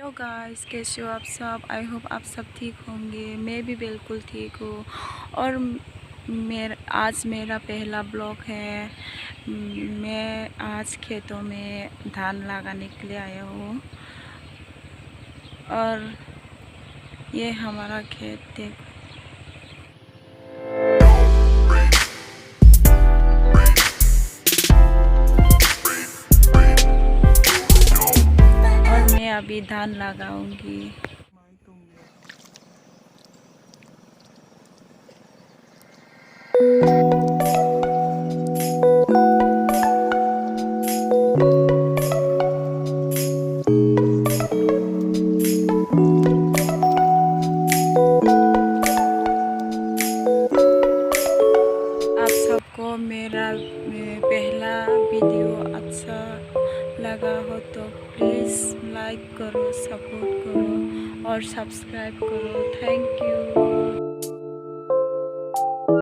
Hello guys, कैसे हो आप सब। आई होप आप सब ठीक होंगे। मैं भी बिल्कुल ठीक हूँ। और आज मेरा पहला ब्लॉग है। मैं आज खेतों में धान लगाने के लिए आया हूँ। और ये हमारा खेत देखो। और मैं अभी धान लगाऊंगी। आप सबको मेरा पहला वीडियो अच्छा लगा हो तो प्लीज़ लाइक करो, सपोर्ट करो और सब्सक्राइब करो। Thank you.